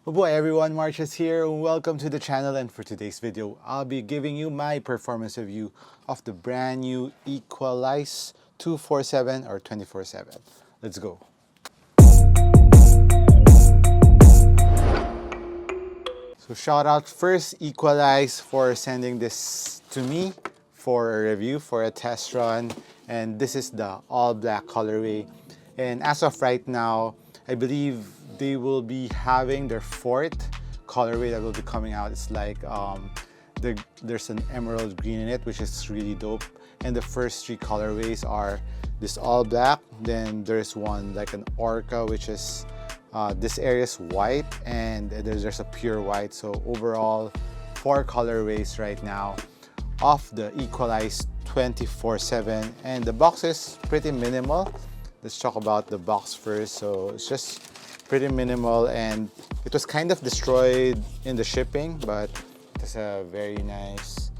Oh boy everyone, MARKCHES here. Welcome to the channel, and for today's video, I'll be giving you my performance review of the brand new Equalize 247 or 24/7. Let's go. So shout out first Equalize for sending this to me for a review, for a test run. And this is the all black colorway. And as of right now, I believe they will be having their fourth colorway that will be coming out. It's like there's an emerald green in it, which is really dope. And the first three colorways are this all black. Then there's one like an orca, which is this area is white, and there's a pure white. So overall, four colorways right now of the Equalize 24/7, and the box is pretty minimal. Let's talk about the box first. So it's just pretty minimal, and it was kind of destroyed in the shipping, but it's a very nice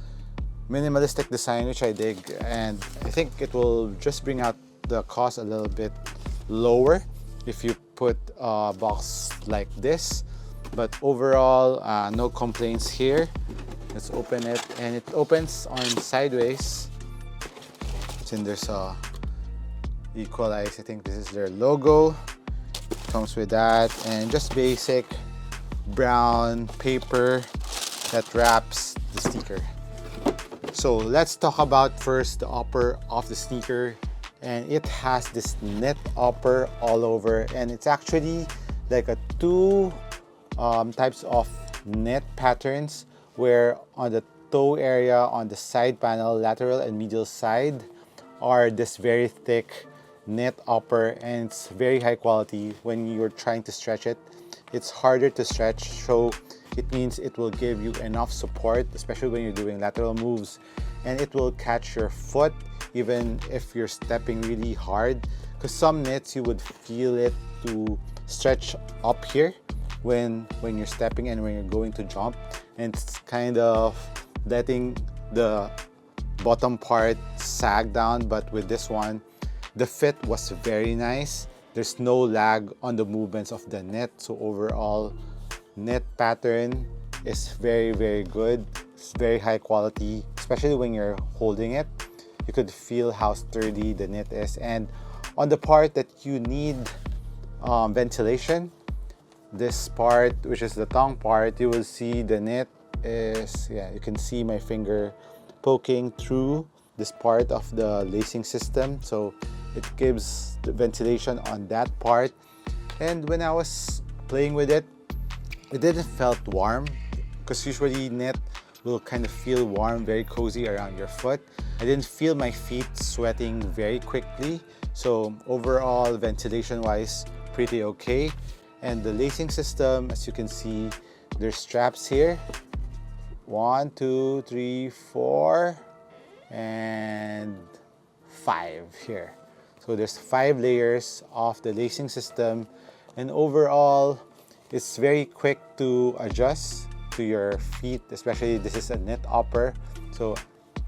minimalistic design, which I dig, and I think it will just bring out the cost a little bit lower if you put a box like this. But overall, no complaints here. Let's open it, and it opens on sideways. And there's a Equalize, I think this is their logo. Comes with that, and just basic brown paper that wraps the sneaker. So let's talk about first the upper of the sneaker, and it has this knit upper all over, and it's actually like a two types of knit patterns, where on the toe area, on the side panel, lateral and medial side, are this very thick knit upper, and it's very high quality. When you're trying to stretch it, it's harder to stretch, so it means it will give you enough support, especially when you're doing lateral moves, and it will catch your foot even if you're stepping really hard, because some knits you would feel it to stretch up here when you're stepping and when you're going to jump, and it's kind of letting the bottom part sag down. But with this one, the fit was very nice. There's no lag on the movements of the knit, so overall knit pattern is very good. It's very high quality, especially when you're holding it. You could feel how sturdy the knit is. And on the part that you need ventilation, this part, which is the tongue part, you will see the knit is, yeah, you can see my finger poking through this part of the lacing system, so it gives the ventilation on that part. And when I was playing with it, it didn't felt warm, because usually knit will kind of feel warm, very cozy around your foot. I didn't feel my feet sweating very quickly, so overall ventilation wise, pretty okay. And the lacing system, as you can see, there's straps here, 1, 2, 3, 4, and 5 here. So there's 5 layers of the lacing system, and overall it's very quick to adjust to your feet, especially this is a knit upper. So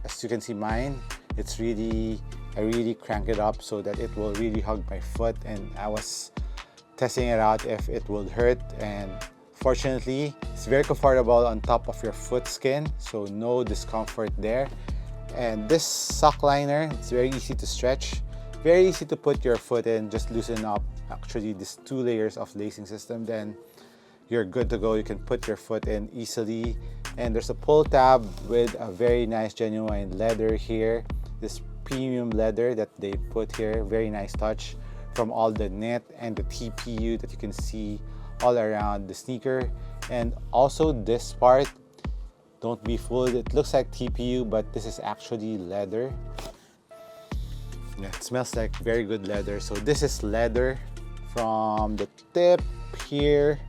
as you can see mine, it's really, I really crank it up so that it will really hug my foot, and I was testing it out if it would hurt, and fortunately it's very comfortable on top of your foot skin, so no discomfort there. And this sock liner, it's very easy to stretch, very easy to put your foot in. Just loosen up actually these 2 layers of lacing system, then you're good to go. You can put your foot in easily. And there's a pull tab with a very nice genuine leather here, this premium leather that they put here. Very nice touch from all the knit and the TPU that you can see all around the sneaker. And also this part, don't be fooled, it looks like TPU, but this is actually leather. Yeah, it smells like very good leather. So this is leather from the tip here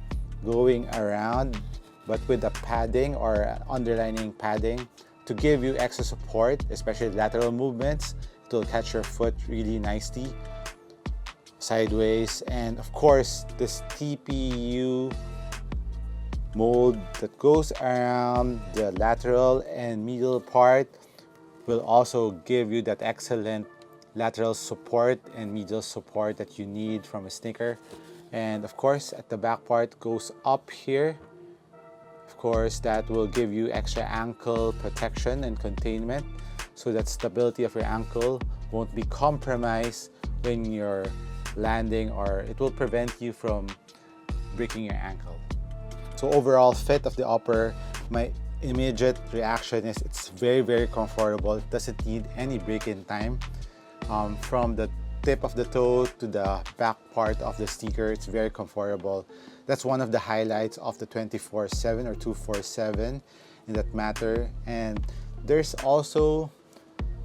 going around, but with a padding or underlining padding to give you extra support, especially lateral movements. It will catch your foot really nicely sideways. And of course, this TPU mold that goes around the lateral and medial part will also give you that excellent lateral support and medial support that you need from a sneaker. And of course, at the back part goes up here. Of course, that will give you extra ankle protection and containment, so that stability of your ankle won't be compromised when you're landing, or it will prevent you from breaking your ankle. So overall fit of the upper, my immediate reaction is it's very comfortable. It doesn't need any break-in time. From the tip of the toe to the back part of the sneaker, it's very comfortable. That's one of the highlights of the 24/7 or 247 in that matter. And there's also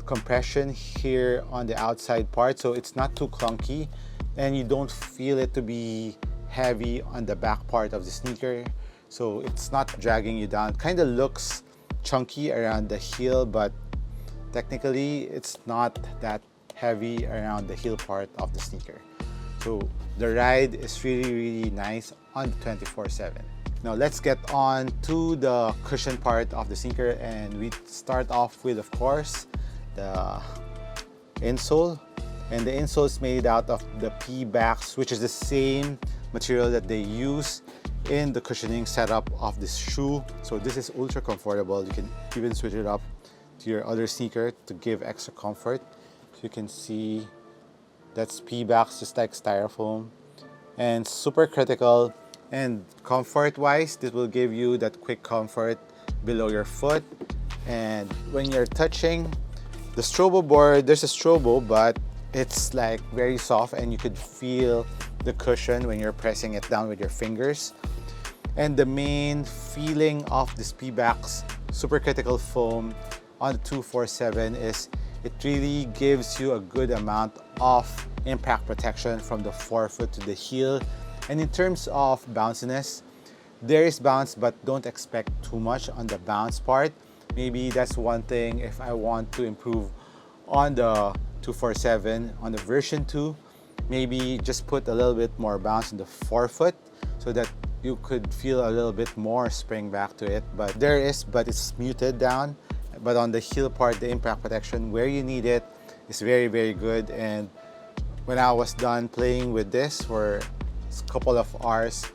compression here on the outside part, so it's not too clunky and you don't feel it to be heavy on the back part of the sneaker, so it's not dragging you down. Kind of looks chunky around the heel, but technically it's not that heavy around the heel part of the sneaker. So the ride is really nice on the 24/7. Now let's get on to the cushion part of the sneaker, and we start off with, of course, the insole. And the insole is made out of the P-backs, which is the same material that they use in the cushioning setup of this shoe. So this is ultra comfortable. You can even switch it up to your other sneaker to give extra comfort. So you can see that's P-backs, just like styrofoam, and super critical. And comfort wise, this will give you that quick comfort below your foot. And when you're touching the strobo board, there's a strobo, but it's like very soft and you could feel the cushion when you're pressing it down with your fingers. And the main feeling of this P-backs supercritical foam on the 247 is it really gives you a good amount of impact protection from the forefoot to the heel. And in terms of bounciness, there is bounce, but don't expect too much on the bounce part. Maybe that's one thing if I want to improve on the 247 on the version 2, maybe just put a little bit more bounce in the forefoot so that you could feel a little bit more spring back to it. But there is, but it's muted down. But on the heel part, the impact protection where you need it is very good. And when I was done playing with this for a couple of hours,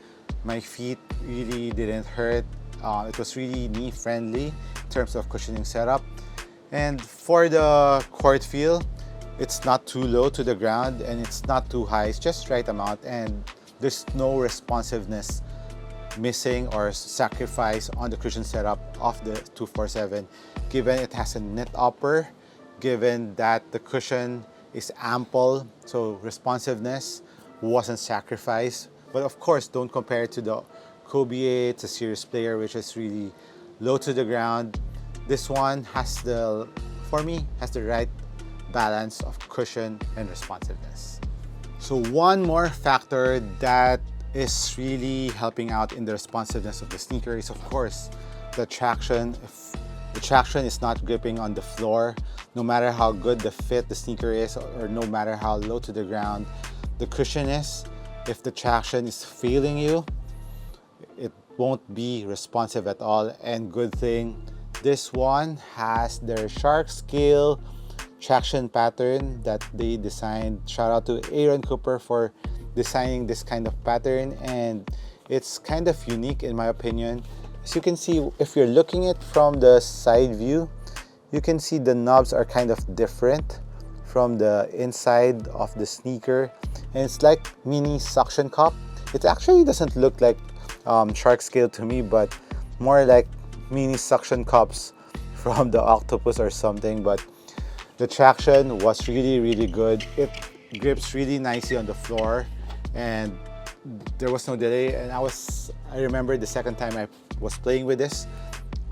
my feet really didn't hurt. It was really knee friendly in terms of cushioning setup. And for the court feel, it's not too low to the ground and it's not too high. It's just right amount, and there's no responsiveness missing or sacrifice on the cushion setup of the 247, given it has a knit upper, given that the cushion is ample, so responsiveness wasn't sacrificed. But of course, don't compare it to the Kobe 8, it's a serious player, which is really low to the ground. This one has the, for me, has the right balance of cushion and responsiveness. So one more factor that is really helping out in the responsiveness of the sneaker is, of course, the traction. If the traction is not gripping on the floor, no matter how good the fit the sneaker is, or no matter how low to the ground the cushion is, if the traction is failing you, it won't be responsive at all. And good thing, this one has their shark scale traction pattern that they designed. Shout out to Aaron Cooper for designing this kind of pattern, and it's kind of unique in my opinion. As you can see, if you're looking at it from the side view, you can see the knobs are kind of different from the inside of the sneaker, and it's like mini suction cup. It actually doesn't look like shark scale to me, but more like mini suction cups from the octopus or something. But the traction was really good. It grips really nicely on the floor, and there was no delay. And I remember the second time I was playing with this,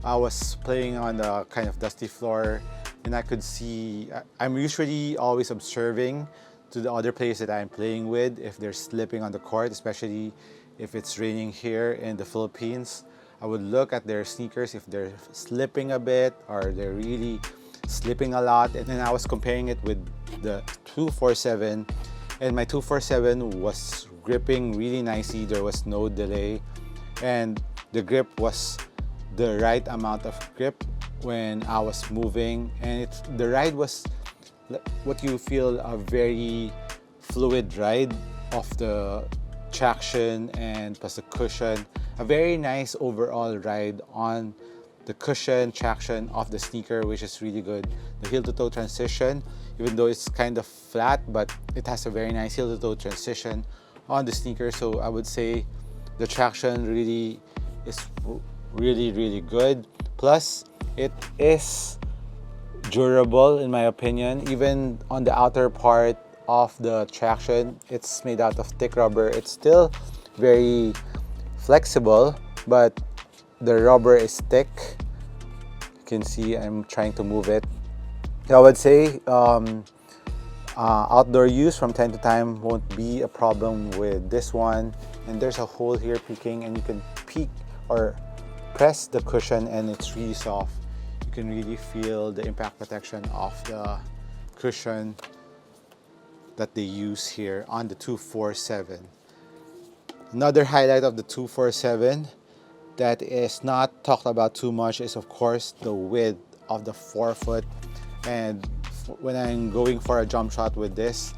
I was playing on the kind of dusty floor, and I could see, I'm usually always observing to the other players that I'm playing with if they're slipping on the court, especially if it's raining here in the Philippines. I would look at their sneakers if they're slipping a bit or they're really slipping a lot. And then I was comparing it with the 247, and my 247 was gripping really nicely. There was no delay, and the grip was the right amount of grip when I was moving, and the ride was what you feel a very fluid ride of the traction and plus the cushion. A very nice overall ride on the cushion traction of the sneaker, which is really good. The heel-to-toe transition, even though it's kind of flat, but it has a very nice heel-to-toe transition on the sneaker. So I would say the traction really is really good. Plus, it is durable in my opinion. Even on the outer part of the traction, it's made out of thick rubber. It's still very flexible, but the rubber is thick. You can see I'm trying to move it. I would say outdoor use from time to time won't be a problem with this one. And there's a hole here peeking, and you can peek or press the cushion and it's really soft. You can really feel the impact protection of the cushion that they use here on the 247. Another highlight of the 247 that is not talked about too much is of course the width of the forefoot. And when I'm going for a jump shot with this,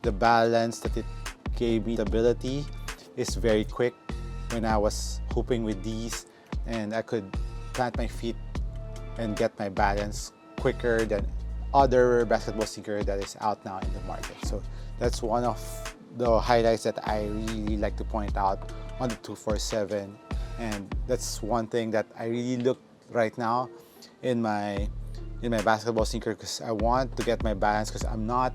the balance that it gave me, stability, is very quick when I was hooping with these, and I could plant my feet and get my balance quicker than other basketball sneaker that is out now in the market. So that's one of the highlights that I really like to point out on the 247, and that's one thing that I really look right now in my basketball sneaker, because I want to get my balance, because I'm not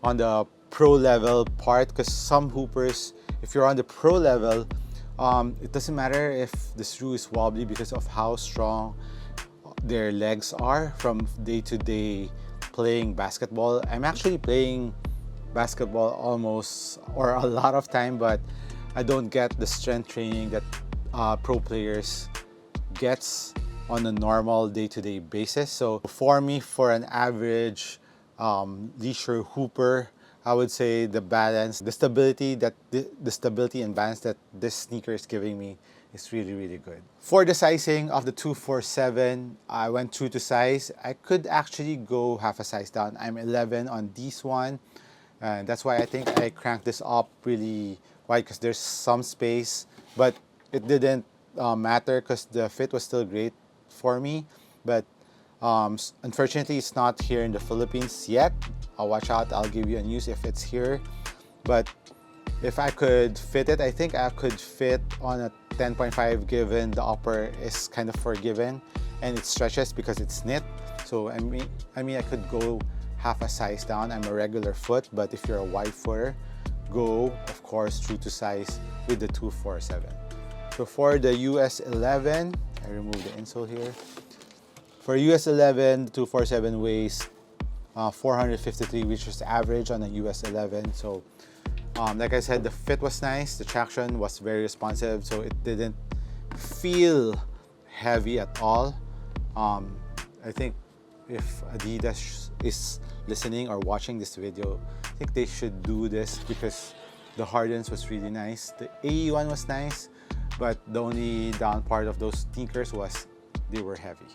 on the pro level part. Because some hoopers, if you're on the pro level, it doesn't matter if the shoe is wobbly because of how strong their legs are from day to day playing basketball. I'm actually playing basketball almost or a lot of time, but I don't get the strength training that pro players gets on a normal day-to-day basis. So for me, for an average leisure hooper, I would say the balance, the stability and balance that this sneaker is giving me is really good. For the sizing of the 247, I went true to size. I could actually go half a size down. I'm 11 on this one, and that's why I think I cranked this up really wide, because there's some space, but it didn't matter because the fit was still great for me. But unfortunately, it's not here in the Philippines yet. I'll watch out. I'll give you a news if it's here. But if I could fit it, I think I could fit on a 10.5, given the upper is kind of forgiven and it stretches because it's knit. So I mean I could go half a size down. I'm a regular foot, but if you're a wide footer, go of course true to size with the 247. So for the US 11, I remove the insole here. For US 11, the 247 weighs 453, which is average on a US 11. So like I said, the fit was nice, the traction was very responsive, so it didn't feel heavy at all. I think if Adidas is listening or watching this video, I think they should do this, because the hardness was really nice. The AE one was nice, but the only down part of those sneakers was they were heavy.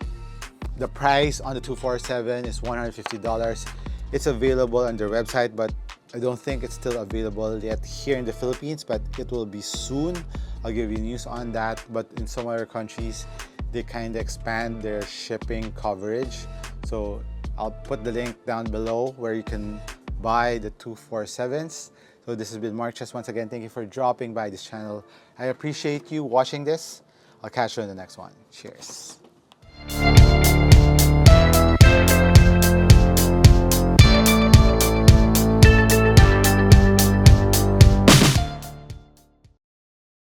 The price on the 247 is $150. It's available on their website, but I don't think it's still available yet here in the Philippines, but it will be soon. I'll give you news on that. But in some other countries, they kind of expand their shipping coverage. So I'll put the link down below where you can buy the 247s. So this has been MARKCHES. Once again, thank you for dropping by this channel. I appreciate you watching this. I'll catch you in the next one. Cheers.